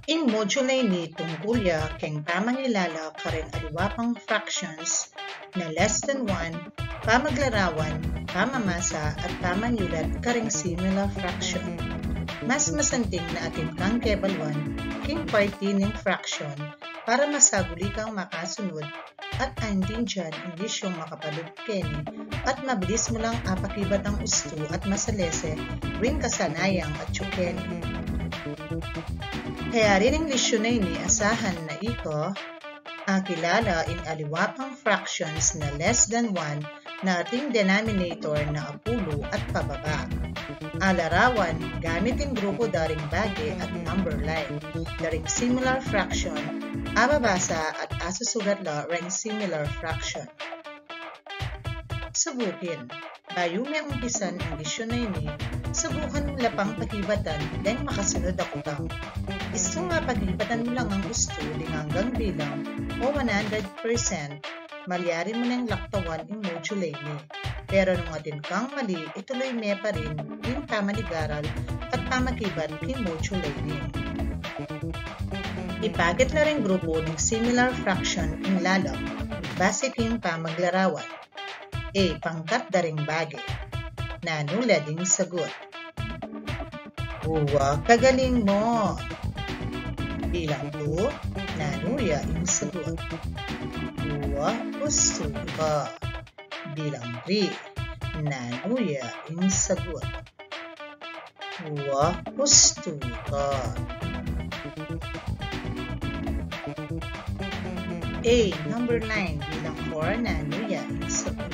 In module ni tungkulya keng pamangilala karen aliwapang fractions na less than 1, pamaglarawan, pamamasa at pamanyulat kareng similar fraction. Mas masanting na atin kang kebalwan king party ng fraction para masaguli kang makasunod at andin dyan English yung makapalod keni at mabilis mo lang apakibat ang usto at masalese rin kasanayang at tsukeni. Kaya rin English yun ni asahan na iko kilala in aliwapang fractions na less than 1 na ating denominator na apulo at pababa. Alarawan gamit in grupo daring bage at number line, daring similar fraction, ababasa at asusulat la ring similar fraction. Subukin. Bayo may umpisan ang dictionary ni, subukan mo lapang pagibatan dahil makasunod ako tao. Gusto nga pagibatan mo lang ang gusto din hanggang bilang o 100%, malyari mo ng laktawan in module ni. Pero nung atin kang mali, ituloy me pa rin yung pamaligaral at pamagibat king module ni. Ipagit na rin grupo ng similar fraction in lalaw, base king pamaglarawan. A. Pangkat daring bagay. Nanula ding sagot. Uwa, kagaling mo. Bilang 2, nanuya yung sagot. Uwa, gusto ka. Bilang 3, nanuya yung sagot. Uwa, gusto ka. A. Number 9, bilang 4, nanuya yung sagot.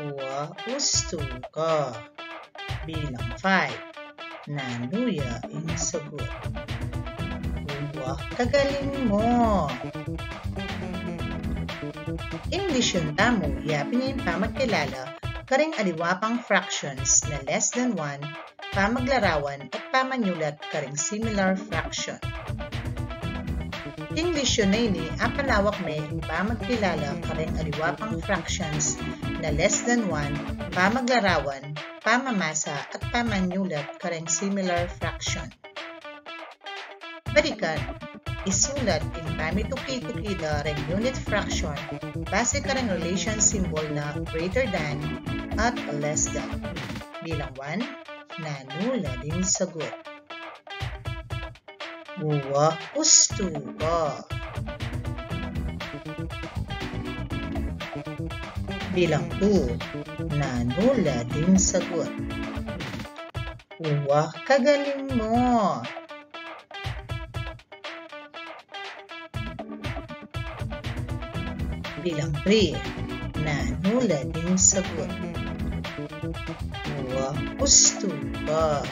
Uwa, gusto ka. Bilang 5, nanuya yung sagot. Uwa, kagaling mo. English yung tamo, yapin yung pamagkilala karing aliwapang fractions na less than 1, pamaglarawan at pamanyulat karing similar fraction. English yun ni apalawak may pamagkilala karing aliwapang fractions na less than 1, pamaglarawan, pamamasa at pamanyulat karing similar fraction. Balikan, isulat in pamituki-tuki na ring unit fraction base karing relation symbol na greater than at less than. Bilang 1, nanula din sagot. Uwa, gusto ka. Bilang 2, nanula din sagot. Uwa, kagaling mo. Bilang 3, nanula din sagot. Uwa, gusto ka.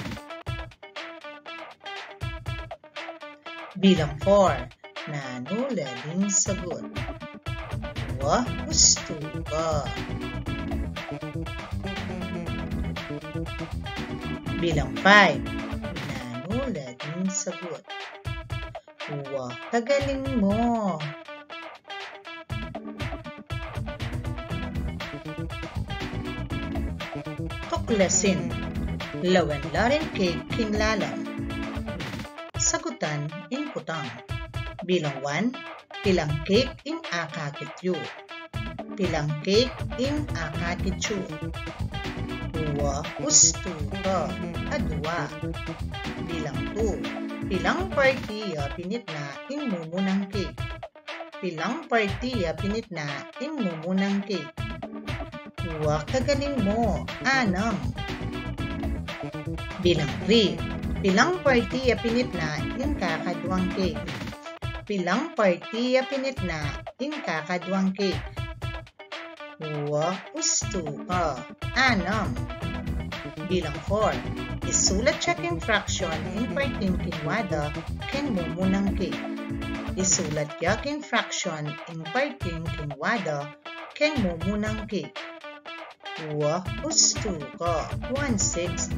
Bilang 4, nanula din sagot. Uwa, gusto ka. Bilang 5, nanula din sagot. Uwa, kagaling mo. Tuklasin, lawan larin cake kinglalang. Sagutan in putang. Bilang 1, pilang cake in akakityu. Pilang cake in akakityu. Uwa, gusto ka. Adwa. Bilang 2, pilang party pinit na in mumunang cake. Pilang party pinit na in mumunang cake. Uwa, kagaling mo. 6. Bilang 3, pilang party pinit na in kakadwang cake. Pilang party pinit na in kakadwang cake. Uwa, gusto ka. 6. Bilang 4, isulat checking fraction in parting kinwada ken mumunang cake. Isulat yaking fraction in parting kinwada ken mumunang cake. Uwa, gusto ka. 1/6.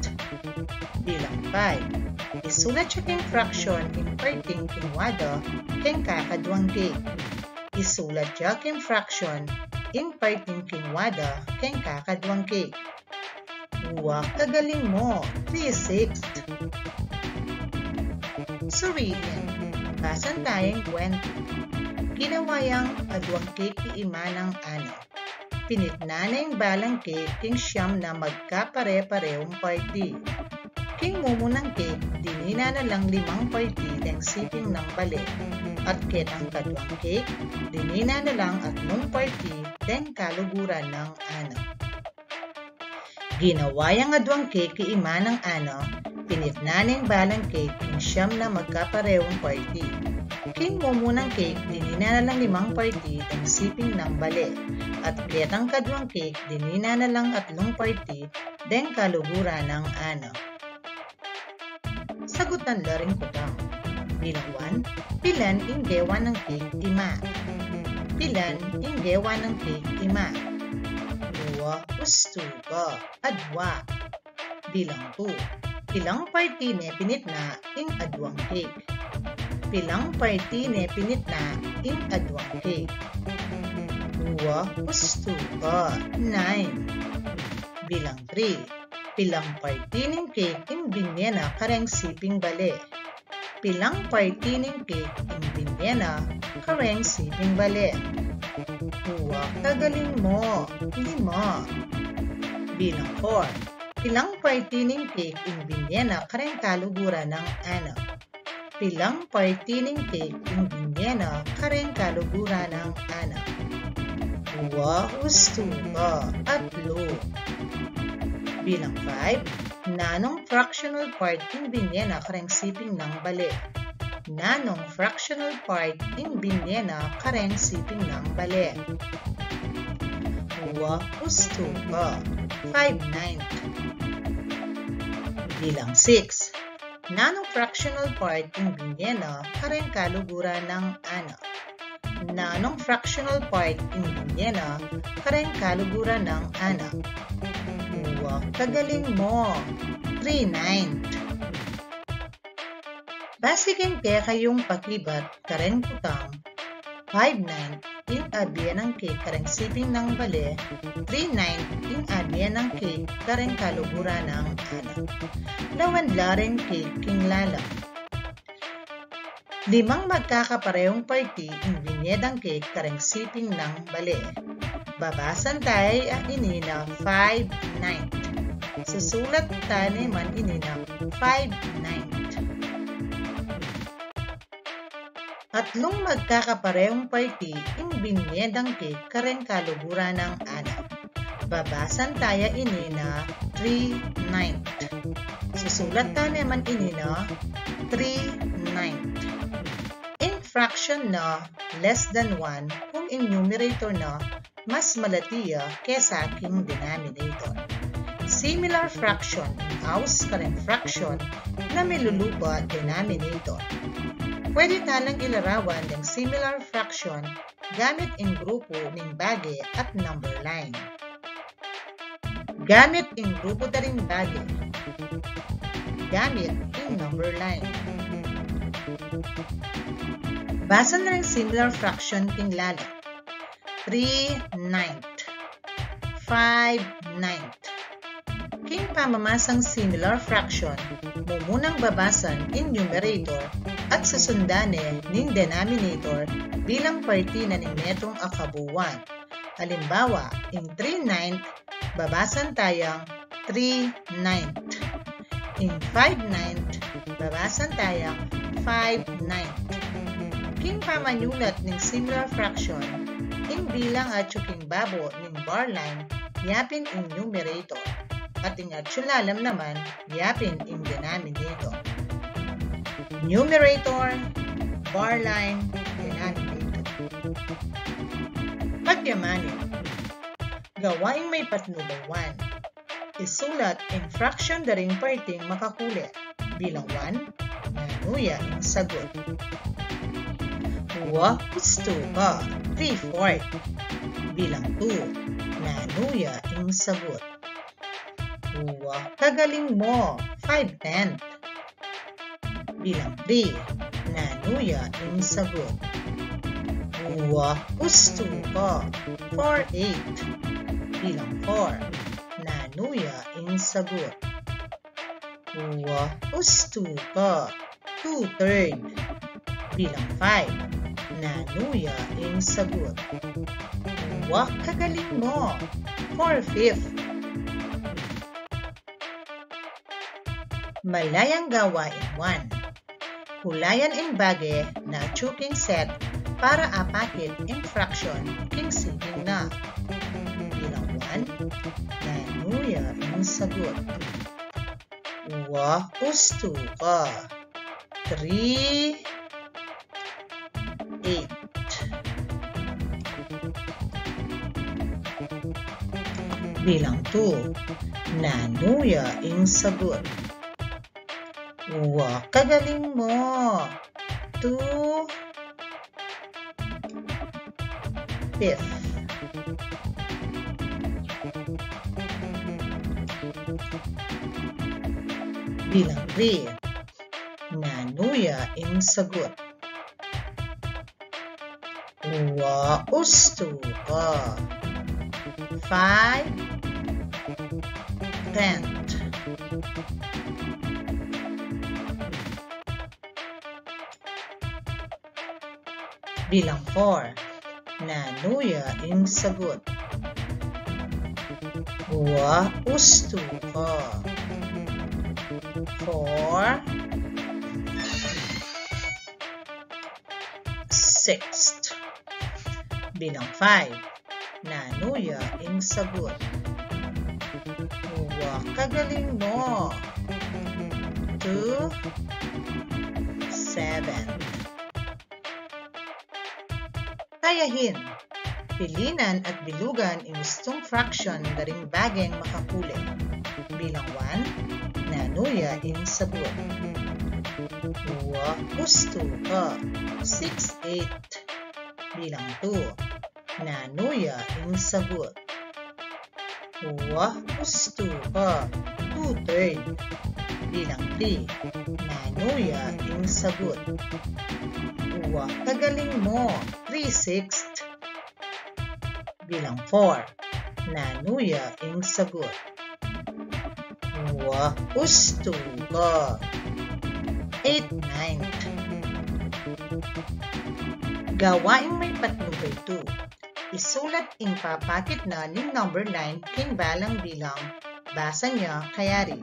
Bilang 5, isulat checking fraction in parting kinwada ken kakadwang cake. Isulat yaking fraction in parting kinwada ken kakadwang cake. Uwa, kagaling mo. 3/6. suriin. Basan tayong kwento. Ginawayang adwang cake ti ima ng ano. Pinitna na yung balang cake king siyam na magkapare-parehong party. King mumunang cake, dinina na lang 5 party deng siping ng bali. At ketang kadwang cake, dinina na lang 3 party deng kaluguran ng ano. Ginawayang adwang cake ti ima ng ano. Pinitna na yung balang cake king siyam na magkaparehong party. King mumunang cake, dinina na lang 5 party deng siping ng bali. At ketang kadwang cake, dinina na lang 3 party deng kaluguran ng ano. Sagutan laring kutang. Bilang 1, pilan inggewa ng cake ima. Pilan inggewa ng cake ima. 2, ustuga, adwa. Bilang 2, pilang party ne pinitna ing adwang cake. Pilang party ne pinitna ing adwang cake. 2, ustuga, 9. Bilang 3, pilang party ning cake ing binyena kareng siping bali. Pilang party ning cake ing binyena kareng siping bali. 2, kagaling mo, 5. Bilang 4, pilang party ning cake ing binyena kareng kaluguran ng ano. Pilang party ning cake ing binyena kareng kaluguran ng ano. 2, ustuga, 3. Bilang 5, nanong fractional part ing binyena kareng siping ng bali. Nanong fractional part ing binyena kareng siping ng bali. 2, ustuga, 5/9. Bilang 6, nanong fractional part ing binyena kareng kaluguran ng ano. Nanong fractional part ing binyena kareng kaluguran ng ano. 2, kagaling mo, 3/9. Basikin kaya kayong pakibat kareng kutang 5/9 ing abiyan ng cake kareng siping ng bali, 3/9 ing abiyan ng cake kareng kaluguran ng ano. Lawan-lareng cake king lalang. 5 magkakaparehong party ing binyedang cake kareng siping ng bali. Babasan tayo inina 5/9. Susulat tayo naman inina 5/9. 3 magkakaparehong party ing binyedang cake kareng kaluguran ng ano. Babasan tayo inina 3/9. Susulat tayo naman inina 3/9. In fraction na less than 1 kung in numerator na mas malatiya kesa king denominator. Similar fraction in house kareng fraction na milulupa denominator. Pwede talang ilarawan ng similar fraction gamit in grupo ng bagi at number line. Gamit in grupo na rin bagi. Gamit in number line. Basa na rin similar fraction king lala. 3/9, 5/9. King pamamasang similar fraction, mumunang babasan in numerator at susundane ning denominator bilang party na ning netong akabuuan. Halimbawa, in 3/9, babasan tayang 3/9. In 5/9, babasan tayang 5/9. King pamanyulat ning similar fraction, ing bilang at king babo ning bar line, yapin in numerator. At ing at lalam naman, yapin in denominator. Numerator, bar line, denominator. Pagyamanin. Gawaing may patnubawan. Isulat in fraction na ring parting makakulit. Bilang 1, nanuya ang sagot. 2, ustuga, 3/4. Bilang 2, nanuya ang sagot. 2, kagaling mo, 5/10. Bilang 3, nanuya ang sagot. 2, ustuga, 4/8. Bilang 4, nanuya ang sagot. 2, ustuga, 2/3. Bilang 5. Nanuya ang sagot. Wah, kagaling mo! 4/5. Malayang gawain 1. Hulayan ang bagay na chuking set para apakin ang fraction king sibing na. Bilang 1. Nanuya ang sagot. Wah, gusto ka. 3/8. Bilang 2. Nanuya ang sagot. Wah, kagaling mo! 2/5. Bilang 3. Nanuya ang sagot. Wah, gusto ka. 5/10. Bilang 4. Nanuya ang sagot. Wah, gusto ka. 4/6. Bilang 5. Nanuya ang sagot. Wah, kagaling mo. 2/7. Tayahin. Pilinan at bilugan ang gustong fraction na ring bagay makakuli. Bilang 1. Nanuya ang sagot. Wah, gusto ka. 6/8. Bilang 2. Nanuya ang sagot. Wah, gusto ka. 2/3. Bilang 3. Nanuya ang sagot. Wah, kagaling mo. 3/6. Bilang 4. Nanuya ang sagot. Wah, gusto ka. 8/9. Gawaing may patnubay 2. Isulat ang papakit na ng number line king balang bilang basa niya kayari.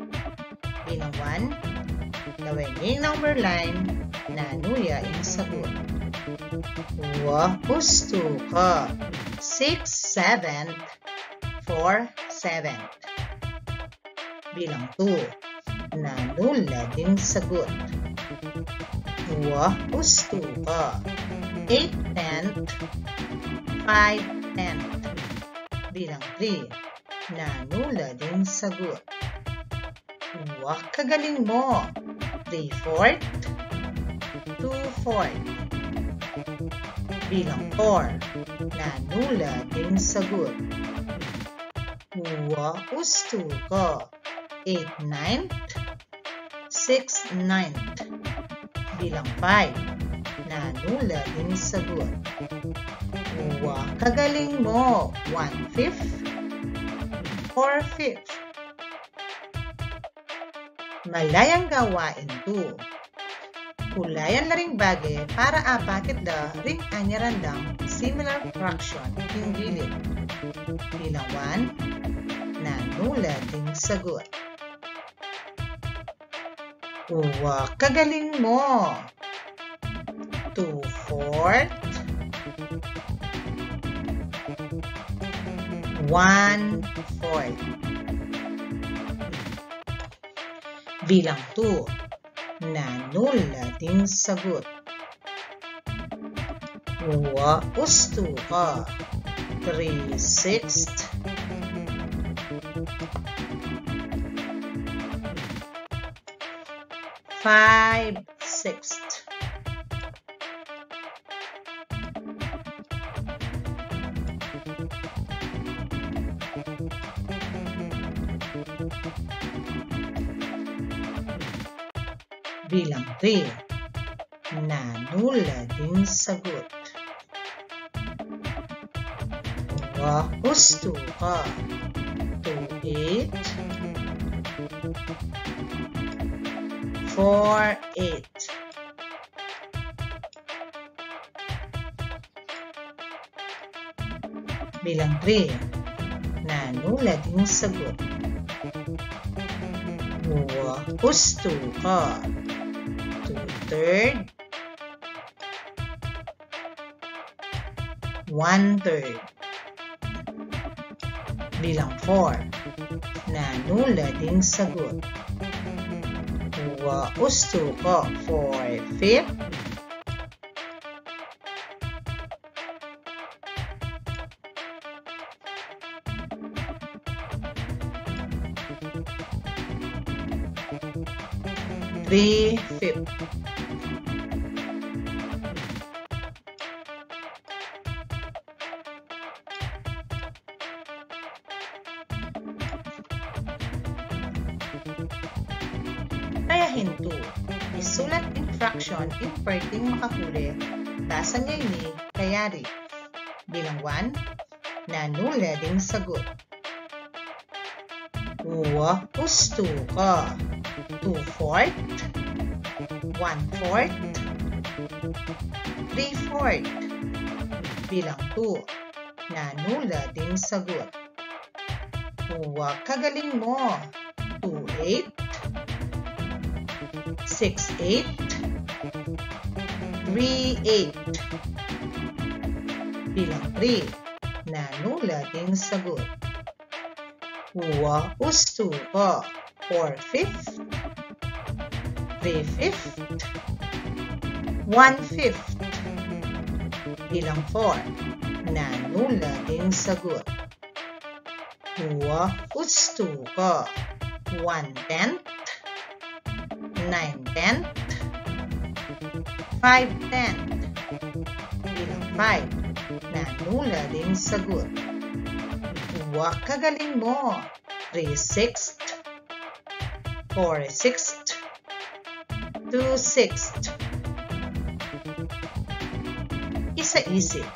Bilang 1. Gawin yung number line. Nanuya ang sagot. Wah, gusto ka. 6/7. 4/7. Bilang 2. Nanula din sagot. Wah, gusto ka. 8/10. 5/10. Bilang 3. Nanula din sagot. Wah, kagaling mo. 3/4. 2/4. Bilang 4. Nanula din sagot. Wah, gusto ka. 8/9. 6/9. Bilang 5. Nanula din sagot. Wah, kagaling mo. 1/5. 4/5. Malayang gawain 2. Hulayan na ring bagay para apakit na ring anyarandang similar fraction king gilid. Bilang 1. Nanula ding sagot. Wah, kagaling mo. 2/4. 1/4. Bilang 2. Nanula din sagot. Wah, gusto ka. 3/6. 5/6. Bilang 3. Nanula din sagot. Wah, gusto ka. 2/8. 4/8. Bilang 3, nanula ding sagot. Gusto ka. 2/3, 1/3. Bilang 4, nanula ding sagot. Gusto ka. 4/5, 3/5. Tayahin 2. Isulat in fraction in perting makahuli. Basa niya ni kayari. Bilang 1, nanula ding sagot. Gusto ka. 2/4, 1/4, 3/4. Bilang 2, nanula ding sagot. Kagaling mo. 2/8, 6/8, 3/8. Bilang 3, nanula ding sagot. Gusto ka. 4/5, 3/5, 1/5. Bilang 4, nanula ding sagot. Gusto ka. 1/10, 9/10, 5/10. Bilang 5, nanula ding sagot. Kagaling mo. 3/6, 4/6, 2/6. Isa-isip.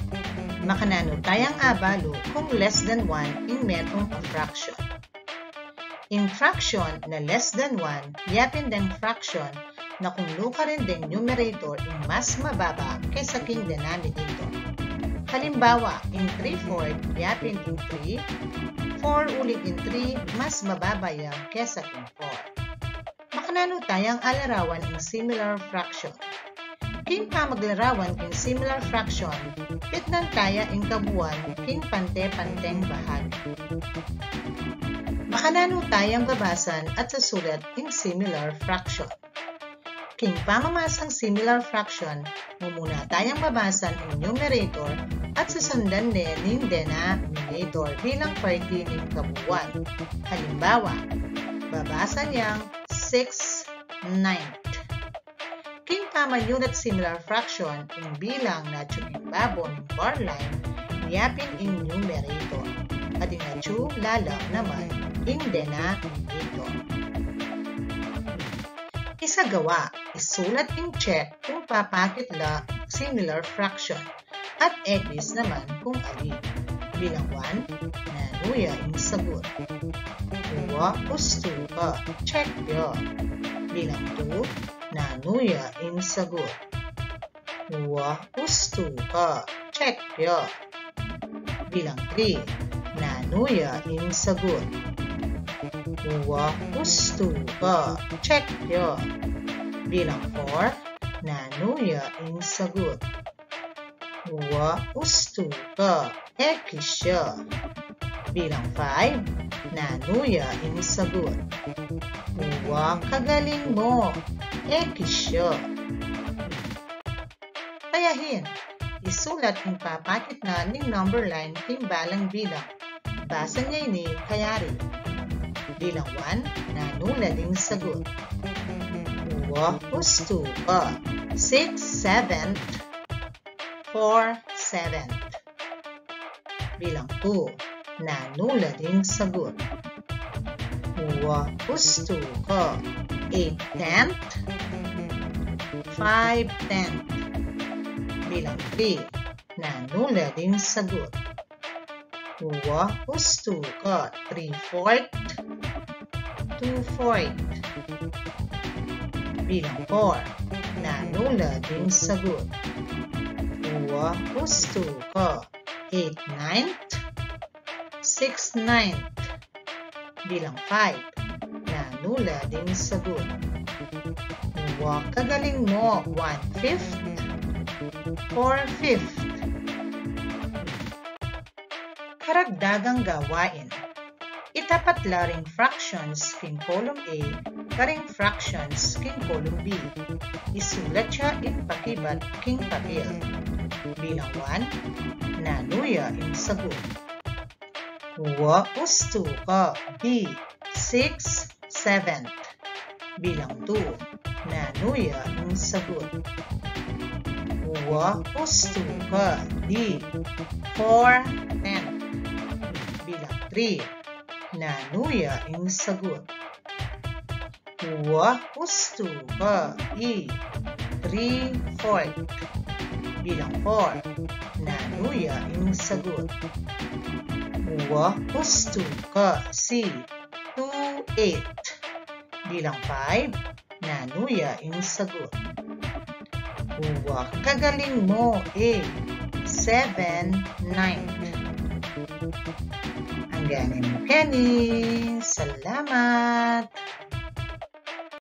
Makanano tayang abalo kung less than 1 in metong fraction. In fraction na less than 1, yapin din fraction na kung luka rin din numerator in mas mababa kaysa king denominator. Halimbawa, in 3/4, yapin in 3, 4 ulit in 3, mas mababa yan kaysa king 4. Makanano tayang alarawan in similar fraction. King pa maglarawan king similar fraction, pitnan kaya in kabuuan king pante-panteng bahagi. Makanano tayang babasan at sasulat in similar fraction. King pamamasang similar fraction, muna tayang babasan in numerator at susundan din ng denominator bilang parte ng kabuuan. Halimbawa, babasan niyang 6/9. King paman unit similar fraction in bilang na babon ng bar line, yapin in numerator. At in lalang naman in denominator. Isagawa, isulat in check kung papakit la similar fraction at x naman kung alin. Bilang 1, nanuya in sagot. Gusto ka. Check yo. Bilang 2, nanuya in sagot. Gusto ka. Check yo. Bilang 3, nanuya in sagot. Gusto ka. Check yo. Bilang 4, nanuya in sagot. Gusto ka. X siya. Bilang 5, nanuya in sagot. Kagaling mo. X siya. Tayahin. Isulat yung papakit na ng number line timbalang bilang. Basa niya ni kayari. Bilang 1, nanula ding sagot. Gusto ka. 6/7, 4/7. Bilang 2, nanula ding sagot. Gusto ka. 8/10, 5/10. Bilang 3, nanula ding sagot. Gusto ka. 3/4, 2/4. Bilang 4, nanula ding sagot. Gusto ka. 8/9, 6/9 bilang 5. Nanula din sagot. Huwag kagaling mo. 1/5, 4/5. Karagdagang gawain. Itapat laring fractions king column A, karing fractions king column B. Isulat siya in pakibat king papel. Bilang 1, nanuya in sagot. Huwa usto ka B, 6, 7. Bilang 2, nanuya in sagot. Huwa usto ka D, 4, 10. Bilang 3, nanuya in sagot. Huwa usto ka E, 3, 4. Bilang 4, nanuya in sagot. Huwa usto ka C, 2, 8. Bilang 5, nanuya in sagot. Huwa kagaling mo A, 7, 9. Ang galing mo, Kenny. Salamat!